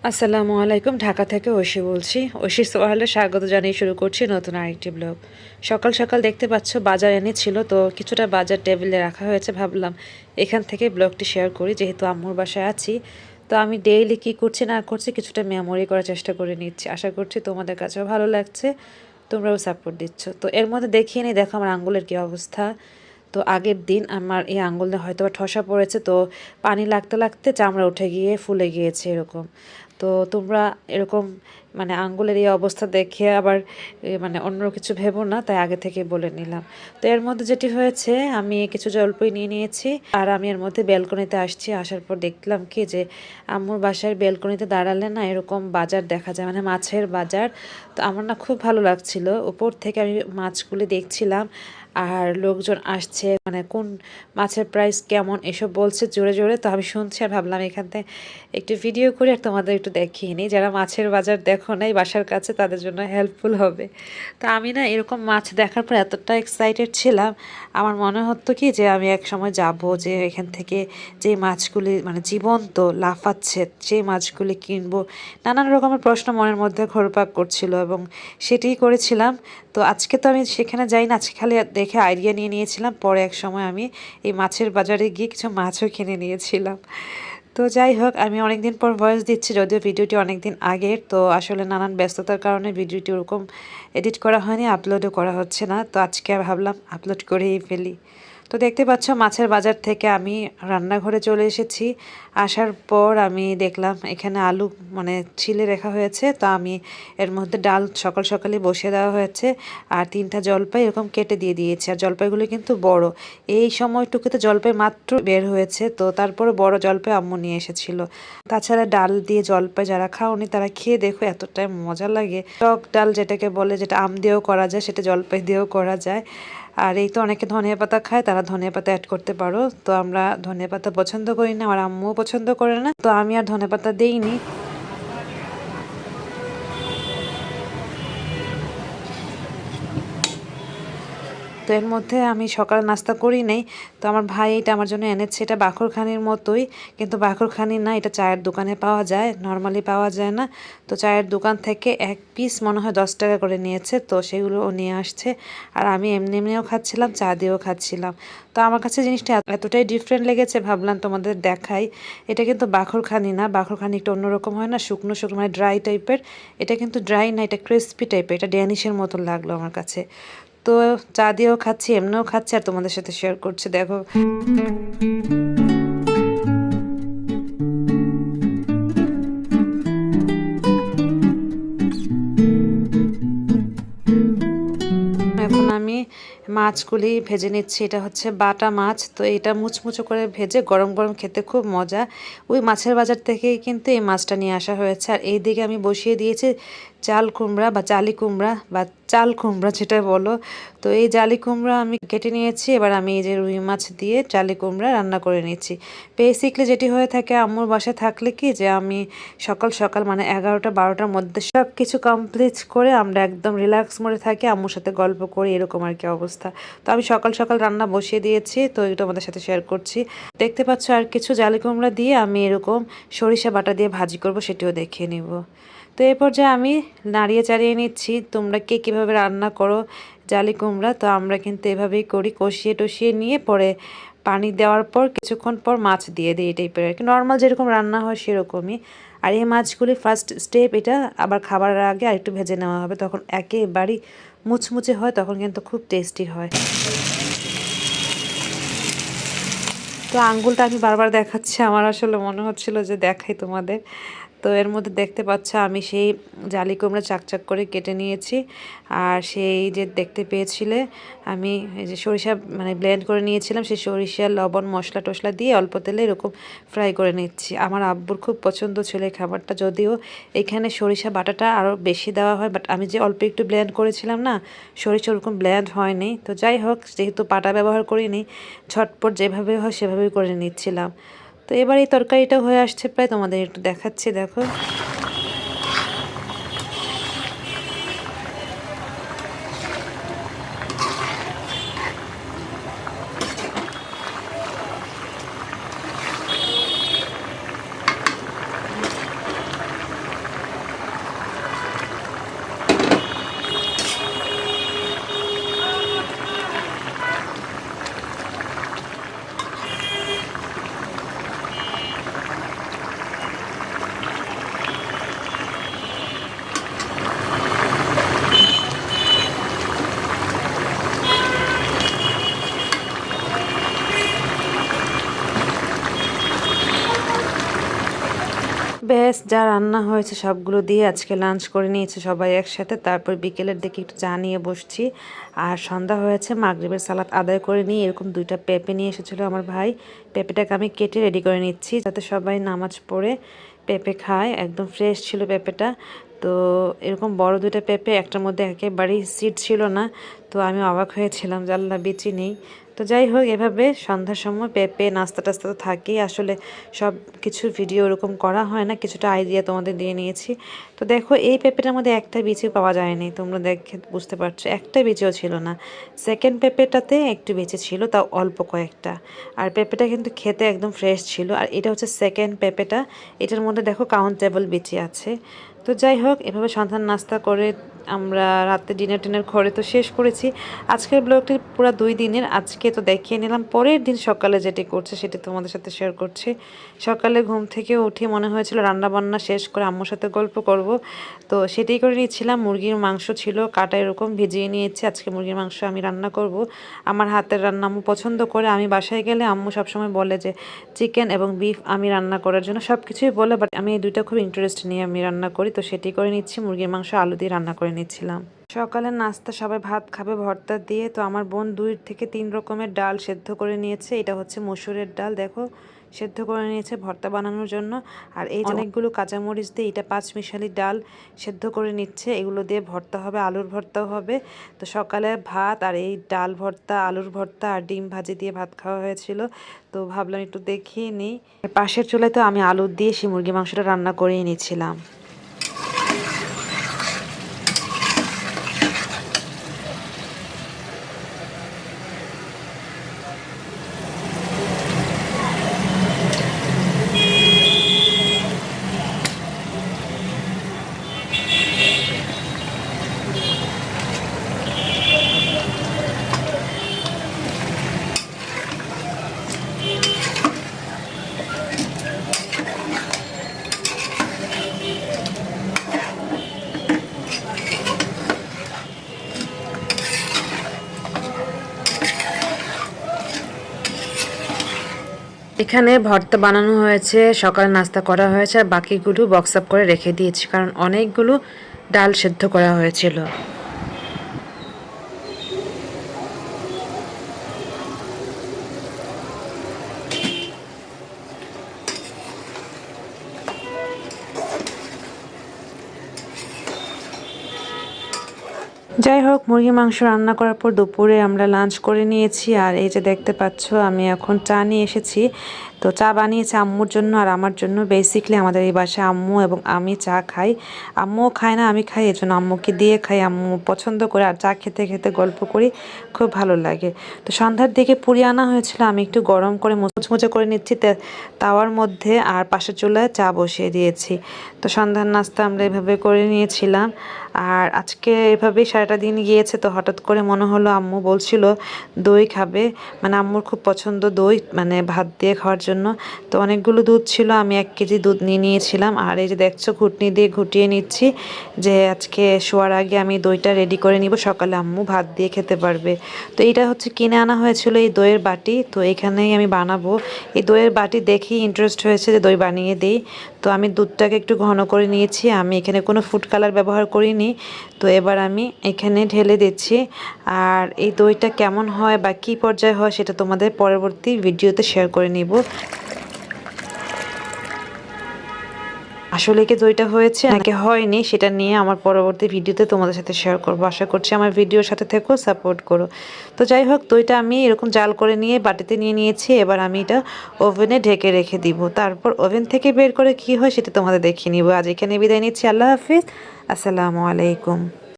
আসসালামু আলাইকুম। ঢাকা থেকে ঐশী বলছি। ঐশীর সোহালে স্বাগত জানিয়ে শুরু করছি নতুন আরেকটি ব্লগ। সকাল সকাল দেখতে পাচ্ছ বাজার এনেছিল, তো কিছুটা বাজার টেবিলে রাখা হয়েছে। ভাবলাম এখান থেকে ব্লগটি শেয়ার করি, যেহেতু আম্মুর বাসায় আছি। তো আমি ডেইলি কী করছি না করছি কিছুটা মেমোরি করার চেষ্টা করে নিচ্ছি। আশা করছি তোমাদের কাছেও ভালো লাগছে, তোমরাও সাপোর্ট দিচ্ছ। তো এর মধ্যে দেখিয়ে নিই, দেখো আমার আঙ্গুলের কী অবস্থা। তো আগের দিন আমার এই আঙ্গুলে হয়তো ঠসা পড়েছে, তো পানি লাগতে লাগতে চামড়া উঠে গিয়ে ফুলে গিয়েছে এরকম। তো তোমরা এরকম মানে আঙ্গুলের এই অবস্থা দেখে আবার মানে অন্য কিছু ভেবো না, তাই আগে থেকে বলে নিলাম। তো এর মধ্যে যেটি হয়েছে, আমি কিছু জলপাই নিয়ে নিয়েছি আর আমি এর মধ্যে ব্যালকনিতে আসছি। আসার পর দেখলাম কি যে আম্মুর বাসার ব্যালকনিতে দাঁড়ালে না এরকম বাজার দেখা যায়, মানে মাছের বাজার। তো আমার না খুব ভালো লাগছিল, উপর থেকে আমি মাছগুলি দেখছিলাম আর লোকজন আসছে, মানে কোন মাছের প্রাইস কেমন এসব বলছে জোরে জোরে। তো আমি শুনছি আর ভাবলাম এখান থেকে একটু ভিডিও করে আর তোমাদের একটু দেখিয়ে নিই, যারা মাছের বাজার দেখো নাই বাসার কাছে তাদের জন্য হেল্পফুল হবে। তো আমি না এরকম মাছ দেখার পর এতটা এক্সাইটেড ছিলাম, আমার মনে হতো কি যে আমি এক সময় যাব, যে এখান থেকে যে মাছগুলি মানে জীবন্ত লাফাচ্ছে সেই মাছগুলি কিনবো। নানান রকমের প্রশ্ন মনের মধ্যে ঘোরপাক করছিল এবং সেটিই করেছিলাম। তো আজকে তো আমি সেখানে যাই না, আজকে খালি দেখে আইডিয়া নিয়ে নিয়েছিলাম। পরে এক সময় আমি এই মাছের বাজারে গিয়ে কিছু মাছও কিনে নিয়েছিলাম। তো যাই হোক, আমি অনেক দিন পর ভয়েস দিচ্ছি, যদিও ভিডিওটি অনেক দিন আগের। তো আসলে নানান ব্যস্ততার কারণে ভিডিওটি ওরকম এডিট করা হয়নি, আপলোডও করা হচ্ছে না। তো আজকে ভাবলাম আপলোড করেই ফেলি। তো দেখতে পাচ্ছ মাছের বাজার থেকে আমি রান্নাঘরে চলে এসেছি। আসার পর আমি দেখলাম এখানে আলু মানে ছিলে রাখা হয়েছে। তো আমি এর মধ্যে ডাল সকাল সকালে বসিয়ে দেওয়া হয়েছে আর 3টা জলপাই এরকম কেটে দিয়ে দিয়েছি। আর জলপাইগুলো কিন্তু বড়, এই সময়টুকুতে জলপাই মাত্র বের হয়েছে। তো তারপরে বড় জলপাই আম্মু নিয়ে এসেছিল। তাছাড়া ডাল দিয়ে জলপাই যারা খাওনি তারা খেয়ে দেখো, এতটাই মজা লাগে। টক ডাল যেটাকে বলে, যেটা আম দিয়েও করা যায়, সেটা জলপাই দিয়েও করা যায়। আর এই তো অনেকে ধনিয়া পাতা খায়, তারা ধনিয়া পাতা অ্যাড করতে পারো। তো আমরা ধনিয়া পাতা পছন্দ করি না, আর আম্মুও পছন্দ করে না, তো আমি আর ধনিয়া পাতা দিইনি। তো এর মধ্যে আমি সকালে নাস্তা করি নাই। তো আমার ভাই এটা আমার জন্য এনেছে, এটা বাখরখানির মতোই, কিন্তু বাখরখানি না, এটা চায়ের দোকানে পাওয়া যায়, নর্মালি পাওয়া যায় না। তো চায়ের দোকান থেকে এক পিস মনে হয় 10 টাকা করে নিয়েছে, তো সেগুলো ও নিয়ে আসছে। আর আমি এমনি এমনিও খাচ্ছিলাম, চা দিয়েও খাচ্ছিলাম। তো আমার কাছে জিনিসটা এতটাই ডিফারেন্ট লেগেছে, ভাবলাম তোমাদের দেখাই। এটা কিন্তু বাখরখানি না, বাখরখানি একটু অন্যরকম হয় না, শুকনো শুকনো মানে ড্রাই টাইপের। এটা কিন্তু ড্রাই না, এটা ক্রিস্পি টাইপের, এটা ড্যানিশের মতো লাগলো আমার কাছে। তো চা দিয়েও খাচ্ছি, এমনিও খাচ্ছি, আর তোমাদের সাথে শেয়ার করছি, দেখো। এখন আমি মাছগুলি ভেজে নিচ্ছি। এটা হচ্ছে বাটা মাছ, তো এটা মুচমুচো করে ভেজে গরম গরম খেতে খুব মজা। ওই মাছের বাজার থেকেই কিন্তু এই মাছটা নিয়ে আসা হয়েছে। আর এই দিকে আমি বসিয়ে দিয়েছি চাল কুমড়া বা জালি কুমড়া বা চাল কুমড়া যেটা বলো। তো এই জালি কুমড়া আমি কেটে নিয়েছি, এবার আমি এই যে রুই মাছ দিয়ে জালি কুমড়া রান্না করে নিচ্ছি। বেসিকলি যেটি হয়ে থাকে আম্মুর বাসায় থাকলে কি, যে আমি সকাল সকাল মানে 11টা 12টার মধ্যে সব কিছু কমপ্লিট করে আমরা একদম রিল্যাক্স মোডে থাকি, আম্মুর সাথে গল্প করি, এরকম আর কি অবস্থা। তো আমি সকাল সকাল রান্না বসিয়ে দিয়েছি, তো এটা আমাদের সাথে শেয়ার করছি। দেখতে পাচ্ছ আর কিছু জালি কুমড়া দিয়ে আমি এরকম সরিষা বাটা দিয়ে ভাজি করব, সেটিও দেখিয়ে নিব। তো এই পর্যায়ে আমি নাড়িয়ে চাড়িয়ে নিচ্ছি। তোমরা কে কীভাবে রান্না করো জালি কুমড়া? তো আমরা কিন্তু এভাবেই করি, কষিয়ে টষিয়ে নিয়ে পরে পানি দেওয়ার পর কিছুক্ষণ পর মাছ দিয়ে দিই, এই টাইপের আর কি, নর্মাল যেরকম রান্না হয় সেরকমই। আর এই মাছগুলি ফার্স্ট স্টেপ এটা, আবার খাবারের আগে আর একটু ভেজে নেওয়া হবে, তখন একেবারেই মুচমুচে হয়, তখন কিন্তু খুব টেস্টি হয়। তো আঙ্গুলটা আমি বারবার দেখাচ্ছি, আমার আসলে মনে হচ্ছিল যে দেখাই তোমাদের। তো এর মধ্যে দেখতে পাচ্ছ আমি সেই জালি কুমড়া চাকচাক করে কেটে নিয়েছি। আর সেই যে দেখতে পেয়েছিলে আমি এই যে সরিষা মানে ব্লেন্ড করে নিয়েছিলাম, সেই সরিষা লবণ মশলা টশলা দিয়ে অল্প তেলে এরকম ফ্রাই করে নিচ্ছি। আমার আব্বুর খুব পছন্দ ছিল এই খাবারটা, যদিও এখানে সরিষা বাটাটা আরও বেশি দেওয়া হয়, বাট আমি যে অল্প একটু ব্লেন্ড করেছিলাম না, সরিষা ওরকম ব্লেন্ড হয়নি। তো যাই হোক, যেহেতু পাটা ব্যবহার করিনি, ঝটপট যেভাবে হয় সেভাবেই করে নিচ্ছিলাম। তো এবার এই তরকারিটা হয়ে আসছে প্রায়, তোমাদের একটু দেখাচ্ছি, দেখো। ব্যাস যা রান্না হয়েছে সবগুলো দিয়ে আজকে লাঞ্চ করে নিয়েছে সবাই একসাথে। তারপর বিকেলের দিকে একটু চা নিয়ে বসছি। আর সন্ধ্যা হয়েছে, মাগরিবের সালাত আদায় করে নিয়ে এরকম 2টা পেঁপে নিয়ে এসেছিলো আমার ভাই। পেঁপেটাকে আমি কেটে রেডি করে নিচ্ছি যাতে সবাই নামাজ পড়ে পেঁপে খায়। একদম ফ্রেশ ছিল পেঁপেটা। তো এরকম বড় 2টা পেঁপে, একটার মধ্যে একেবারেই সিড ছিল না। তো আমি অবাক হয়েছিলাম যে আল্লাহ বেঁচে নেই। তো যাই হোক, এভাবে সন্ধ্যার সময় পেঁপে নাস্তা টাস্তা তো থাকেই। আসলে সব কিছুর ভিডিও ওরকম করা হয় না, কিছুটা আইডিয়া তোমাদের দিয়ে নিয়েছি। তো দেখো এই পেঁপেটার মধ্যে একটা বিচি পাওয়া যায়নি, তোমরা দেখে বুঝতে পারছো একটা বিচিও ছিল না। সেকেন্ড পেঁপেটাতে একটু বেঁচে ছিল, তাও অল্প কয়েকটা। আর পেঁপেটা কিন্তু খেতে একদম ফ্রেশ ছিল। আর এটা হচ্ছে সেকেন্ড পেঁপেটা, এটার মধ্যে দেখো কাউন্টেবল বিচি আছে। তো যাই হোক, এভাবে সন্ধ্যার নাস্তা করে আমরা রাতে ডিনার করে তো শেষ করেছি। আজকের ব্লগটি পুরো 2 দিনের, আজকে তো দেখিয়ে নিলাম। পরের দিন সকালে যেটি করছে সেটি তোমাদের সাথে শেয়ার করছি। সকালে ঘুম থেকে উঠে মনে হয়েছিল রান্না বান্না শেষ করে আম্মুর সাথে গল্প করব, তো সেটাই করে নিয়েছিলাম। মুরগির মাংস ছিল কাটা, এরকম ভিজিয়ে নিয়েছি। আজকে মুরগির মাংস আমি রান্না করব। আমার হাতের রান্না আম্মু পছন্দ করে। আমি বাসায় গেলে আম্মু সবসময় বলে যে চিকেন এবং বিফ আমি রান্না করার জন্য, সব কিছুই বলে, বাট আমি এই দুইটা খুব ইন্টারেস্ট নিয়ে আমি রান্না করি। তো সেটাই করে নিচ্ছি, মুরগির মাংস আলু দিয়ে রান্না করে নিচ্ছিলাম। সকালের নাস্তা সবাই ভাত খাবে ভর্তা দিয়ে। তো আমার বোন 2 থেকে 3 রকমের ডাল সেদ্ধ করে নিয়েছে। এটা হচ্ছে মসুরের ডাল, দেখো সেদ্ধ করে নিয়েছে ভর্তা বানানোর জন্য। আর এই অনেকগুলো কাঁচামরিচ দিয়ে এটা 5 মিশালি ডাল সেদ্ধ করে নিচ্ছে। এগুলো দিয়ে ভর্তা হবে, আলুর ভর্তাও হবে। তো সকালে ভাত আর এই ডাল ভর্তা, আলুর ভর্তা আর ডিম ভাজি দিয়ে ভাত খাওয়া হয়েছিল। তো ভাবলাম একটু দেখিয়ে নিই। পাশের চুলায় তো আমি আলু দিয়ে সেই মুরগি মাংসটা রান্না করেই নিয়েছিলাম। এখানে ভর্তা বানানো হয়েছে, সকালে নাস্তা করা হয়েছে, আর বাকিগুলো বক্স আপ করে রেখে দিয়েছি কারণ অনেকগুলো ডাল সেদ্ধ করা হয়েছিল। যাই হোক, মুরগি মাংস রান্না করার পর দুপুরে আমরা লাঞ্চ করে নিয়েছি। আর এই যে দেখতে পাচ্ছ আমি এখন চা নিয়ে এসেছি। তো চা বানিয়েছে আম্মুর জন্য আর আমার জন্য। বেসিক্যালি আমাদের এই বাসায় আম্মু এবং আমি চা খাই। আম্মুও খায় না, আমি খাই, এজন্য আম্মুকে দিয়ে খাই। আম্মু পছন্দ করে, আর চা খেতে খেতে গল্প করি, খুব ভালো লাগে। তো সন্ধ্যার দিকে পুরি আনা হয়েছিল, আমি একটু গরম করে মুচমুচে করে নিচ্ছি তাওয়ার মধ্যে, আর পাশের চুলায় চা বসিয়ে দিয়েছি। তো সন্ধ্যার নাস্তা আমরা এভাবে করে নিয়েছিলাম। আর আজকে এভাবেই সারাটা দিন গিয়েছে। তো হঠাৎ করে মনে হলো, আম্মু বলছিল দই খাবে, মানে আম্মুর খুব পছন্দ দই, মানে ভাত দিয়ে খাওয়ার জন্য। তো অনেকগুলো দুধ ছিল, আমি 1 কেজি দুধ নিয়ে নিয়েছিলাম। আর এই যে দেখছো ঘুটনি দিয়ে ঘুটিয়ে নিচ্ছি, যে আজকে শোয়ার আগে আমি দইটা রেডি করে নিব, সকালে আম্মু ভাত দিয়ে খেতে পারবে। তো এটা হচ্ছে কিনে আনা হয়েছিল এই দইয়ের বাটি, তো এখানেই আমি বানাবো। এই দইয়ের বাটি দেখেই ইন্টারেস্ট হয়েছে যে দই বানিয়ে দিই। তো আমি দুধটাকে একটু ঘন করে নিয়েছি, আমি এখানে কোনো ফুড কালার ব্যবহার করিনি। তো এবার আমি এখানে ঢেলে দিচ্ছি। আর এই দইটা কেমন হয় বা কী পর্যায়ে হয় সেটা তোমাদের পরবর্তী ভিডিওতে শেয়ার করে নিব। আসলে কি দইটা হয়েছে নাকি হয়নি সেটা নিয়ে আমার পরবর্তী ভিডিওতে তোমাদের সাথে শেয়ার করবো। আশা করছি আমার ভিডিওর সাথে থেকো, সাপোর্ট করো। তো যাই হোক, দইটা আমি এরকম জাল করে নিয়ে বাটিতে নিয়ে নিয়েছি। এবার আমি এটা ওভেনে ঢেকে রেখে দিব, তারপর ওভেন থেকে বের করে কি হয় সেটা তোমাদের দেখিয়ে নিব। আজ এখানে বিদায় নিচ্ছি, আল্লাহ হাফিজ, আসসালামু আলাইকুম।